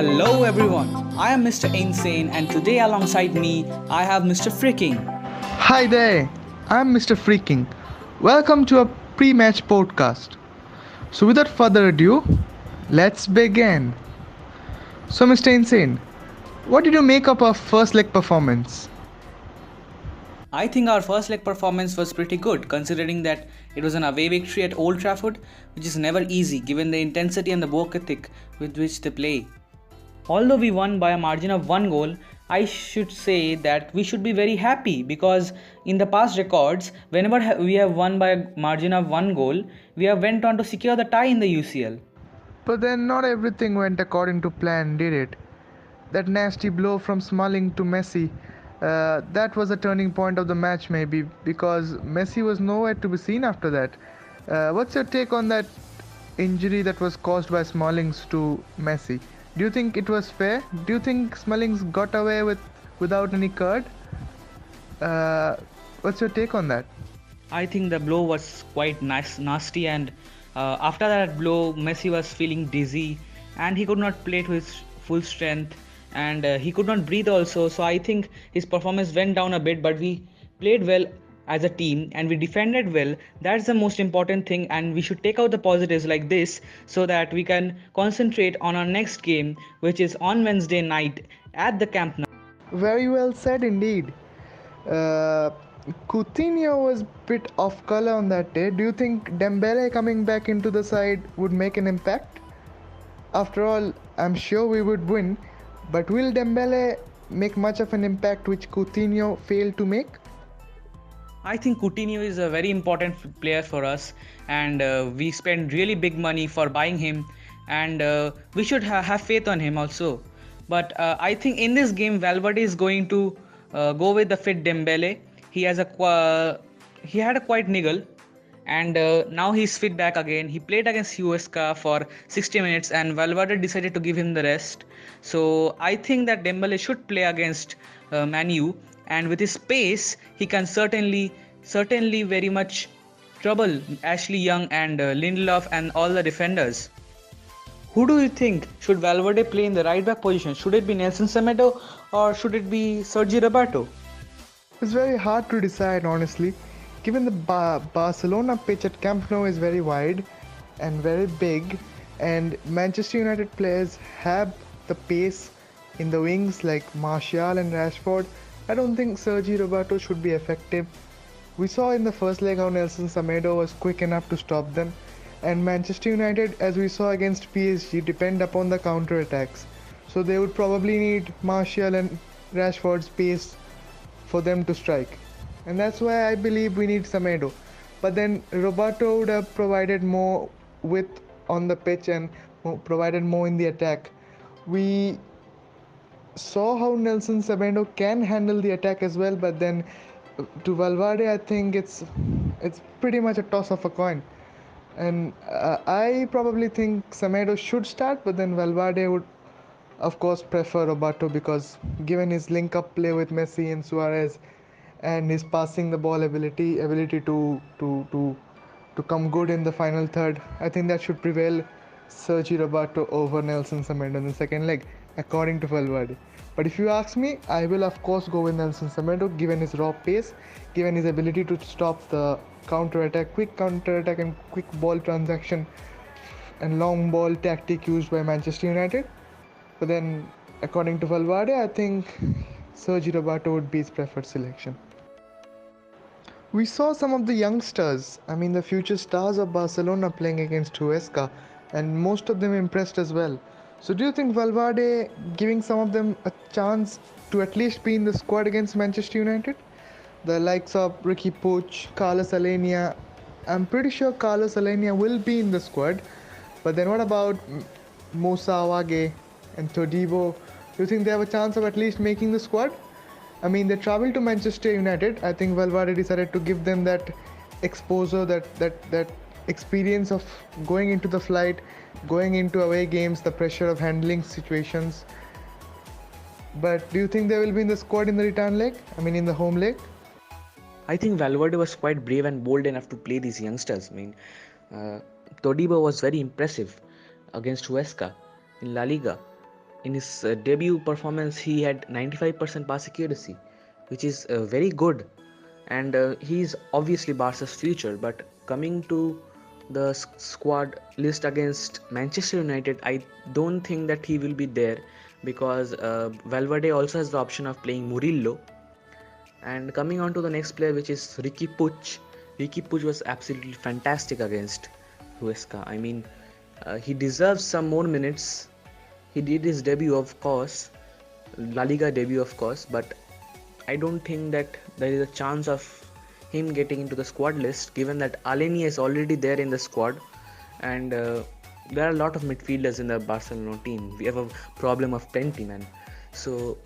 Hello everyone, I am Mr. Insane and today alongside me I have Mr. Freaking. Hi there, I'm Mr. Freaking. Welcome to a pre match podcast. So, without further ado, let's begin. So, Mr. Insane, what did you make of our first leg performance? I think our first leg performance was pretty good considering that it was an away victory at Old Trafford, which is never easy given the intensity and the work ethic with which they play. Although we won by a margin of one goal, I should say that we should be very happy because in the past records, whenever we have won by a margin of one goal, we have went on to secure the tie in the UCL. But then, not everything went according to plan, did it? That nasty blow from Smalling to Messi, that was a turning point of the match, maybe, because Messi was nowhere to be seen after that. What's your take on that injury that was caused by Smallings to Messi? Do you think it was fair? Do you think Smallings got away without any card? Uh, what's your take on that? I think the blow was quite nasty, and after that blow, Messi was feeling dizzy and he could not play to his full strength and he could not breathe also. So I think his performance went down a bit, but we played well as a team and we defended well. That's the most important thing, and we should take out the positives like this so that we can concentrate on our next game, which is on Wednesday night at the Camp Nou. Very well said indeed. Uh, Coutinho was bit off color on that day. Do you think Dembele coming back into the side would make an impact? After all, I'm sure we would win, but will Dembele make much of an impact which Coutinho failed to make? I think Coutinho is a very important player for us, and we spend really big money for buying him, and we should have faith on him also. But I think in this game, Valverde is going to go with the fit Dembele. He had a quite niggle, and now he's fit back again. He played against Huesca for 60 minutes, and Valverde decided to give him the rest. So I think that Dembele should play against Manu, and with his pace, he can certainly very much trouble Ashley Young and Lindelof and all the defenders. Who do you think should Valverde play in the right back position? Should it be Nelson Semedo or should it be Sergi Roberto? It's very hard to decide, honestly, given the Barcelona pitch at Camp Nou is very wide and very big, and Manchester United players have the pace in the wings like Martial and Rashford. I don't think Sergi Roberto should be effective. We saw in the first leg how Nelson Semedo was quick enough to stop them, and Manchester United, as we saw against PSG, depend upon the counter attacks. So they would probably need Martial and Rashford's pace for them to strike. And that's why I believe we need Semedo. But then Roberto would have provided more width on the pitch and provided more in the attack. We saw how Nelson Semedo can handle the attack as well, but then to Valverde, I think it's pretty much a toss of a coin. And I probably think Semedo should start, but then Valverde would, of course, prefer Roberto because given his link-up play with Messi and Suarez, and his passing the ball ability to come good in the final third, I think that should prevail Sergi Roberto over Nelson Semedo in the second leg, according to Valverde. But if you ask me, I will of course go with Nelson Semedo given his raw pace, given his ability to stop the quick counter attack and quick ball transaction and long ball tactic used by Manchester United. But then, according to Valverde, I think Sergi Roberto would be his preferred selection. We saw some of the youngsters, the future stars of Barcelona playing against Huesca, and most of them impressed as well. So do you think Valverde giving some of them a chance to at least be in the squad against Manchester United? The likes of Ricky Puig, Carlos Alenia. I'm pretty sure Carlos Alenia will be in the squad, but then what about Moussa Awage and Todibo? Do you think they have a chance of at least making the squad? They traveled to Manchester United. I think Valverde decided to give them that exposure, that experience of going into the flight, going into away games, the pressure of handling situations. But do you think they will be in the squad in the return leg? In the home leg? I think Valverde was quite brave and bold enough to play these youngsters. Todibo was very impressive against Huesca in La Liga. in his debut performance he had 95% pass accuracy, which is very good, and he's obviously Barca's future. But coming to the squad list against Manchester United, I don't think that he will be there, because Valverde also has the option of playing Murillo. And coming on to the next player, which is Ricky Puig. Ricky Puig was absolutely fantastic against Huesca. I mean, he deserves some more minutes. He did his debut, of course, La Liga debut, of course, but I don't think that there is a chance of him getting into the squad list, given that Aleni is already there in the squad, and there are a lot of midfielders in the Barcelona team. We have a problem of plenty, man. So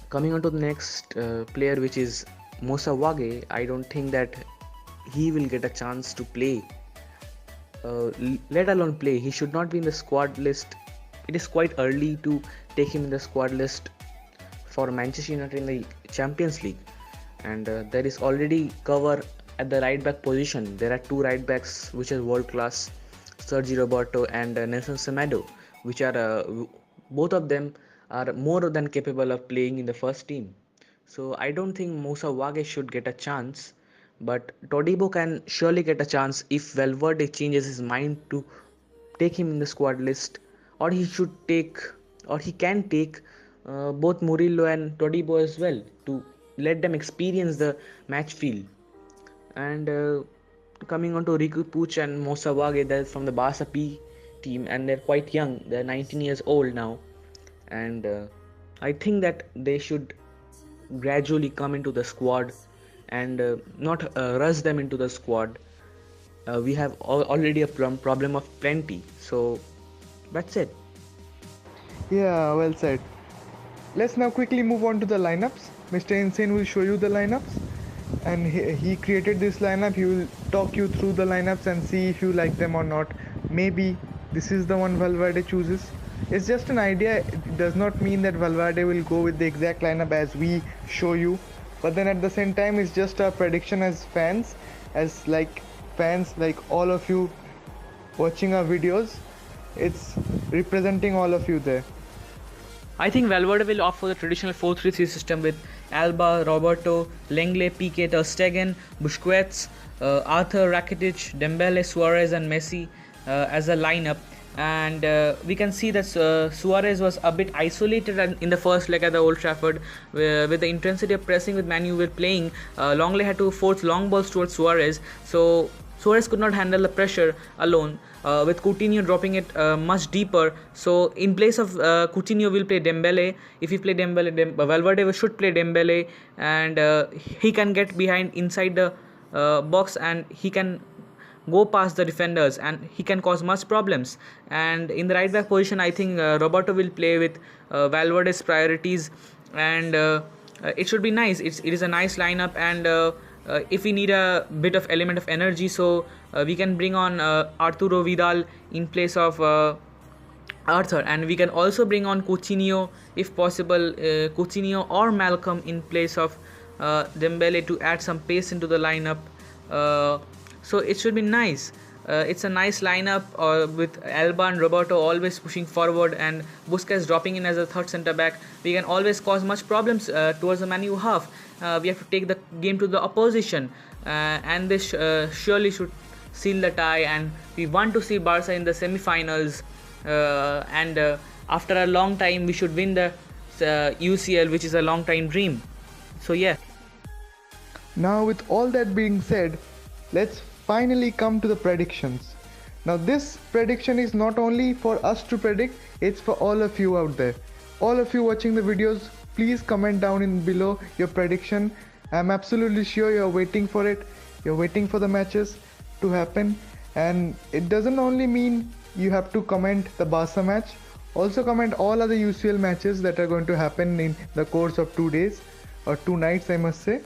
coming on to the next player, which is Moussa Wagué, I don't think that he will get a chance to play, let alone play. He should not be in the squad list. It is quite early to take him in the squad list for Manchester United in the Champions League, and there is already cover at the right back position. There are two right backs which are world class, Sergi Roberto and Nelson Semedo, which are both of them are more than capable of playing in the first team. So I don't think Moussa Wagué should get a chance, but Todibo can surely get a chance if Valverde changes his mind to take him in the squad list, or he should take, or he can take both Murillo and Todibo as well, to let them experience the match feel. And coming on to Riku Puig and Moussa Wagué, they're from the Barca P team, and they're quite young. They're 19 years old now, and I think that they should gradually come into the squad and not rush them into the squad. We have already a problem of plenty, so that's it. Yeah, well said. Let's now quickly move on to the lineups. Mr. Insane will show you the lineups, and he created this lineup. He will talk you through the lineups and see if you like them or not. Maybe this is the one Valverde chooses. It's just an idea. It does not mean that Valverde will go with the exact lineup as we show you. But then at the same time, it's just a prediction as fans, like all of you watching our videos. It's representing all of you there. I think Valverde will opt for the traditional 4-3-3 system with Alba, Roberto, Lenglet, Piqué, Ter Stegen, Busquets, Arthur, Rakitic, Dembele, Suarez and Messi as a lineup. And we can see that Suarez was a bit isolated in the first leg at the Old Trafford, with the intensity of pressing with Man U were playing. Longley had to force long balls towards Suarez, so Suarez could not handle the pressure alone, with Coutinho dropping it much deeper. So in place of Coutinho, will play Dembele. If he play Dembele, Valverde should play Dembele, and he can get behind inside the box, and he can go past the defenders, and he can cause much problems. And in the right back position, I think Roberto will play with Valverde's priorities, and it should be nice. It is a nice lineup, and if we need a bit of element of energy, so we can bring on Arturo Vidal in place of Arthur, and we can also bring on Coutinho if possible, Coutinho or Malcolm in place of Dembele, to add some pace into the lineup. So it should be nice. It's a nice lineup with Alba and Roberto always pushing forward, and Busquets dropping in as a third centre back. We can always cause much problems towards the Man U half. We have to take the game to the opposition, and this surely should seal the tie. And we want to see Barca in the semi-finals, and after a long time we should win the UCL, which is a long time dream. So yeah. Now, with all that being said, let's finally come to the predictions. Now, this prediction is not only for us to predict, it's for all of you out there. All of you watching the videos, please comment down in below your prediction. I'm absolutely sure you're waiting for it. You're waiting for the matches to happen, and it doesn't only mean you have to comment the Barca match. Also comment all other UCL matches that are going to happen in the course of 2 days or 2 nights, I must say.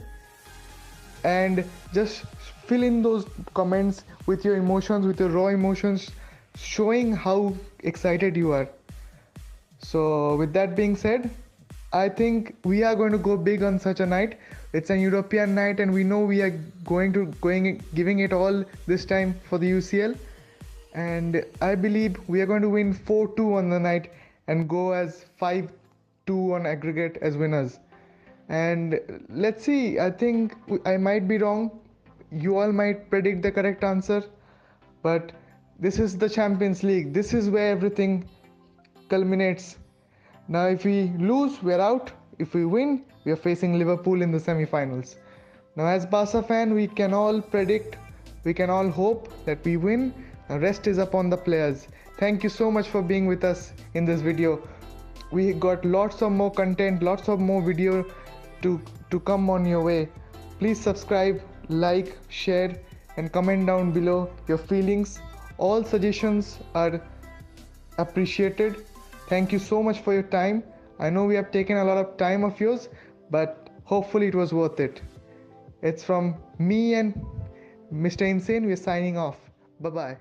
And just fill in those comments with your emotions, with your raw emotions, showing how excited you are. So with that being said, I think we are going to go big on such a night. It's a European night, and we know we are giving it all this time for the UCL. And I believe we are going to win 4-2 on the night, and go as 5-2 on aggregate as winners. And let's see, I think I might be wrong. You all might predict the correct answer, but this is the Champions League. This is where everything culminates. Now, if we lose, we're out. If we win, we are facing Liverpool in the semi-finals. Now, as Barca fan, we can all predict, we can all hope that we win. The rest is upon the players. Thank you so much for being with us in this video. We got lots of more content, lots of more video to come on your way. Please subscribe, like, share, and comment down below your feelings. All suggestions are appreciated. Thank you so much for your time. I know we have taken a lot of time of yours, but hopefully it was worth it. It's from me and Mr. Insane. We're signing off. Bye bye.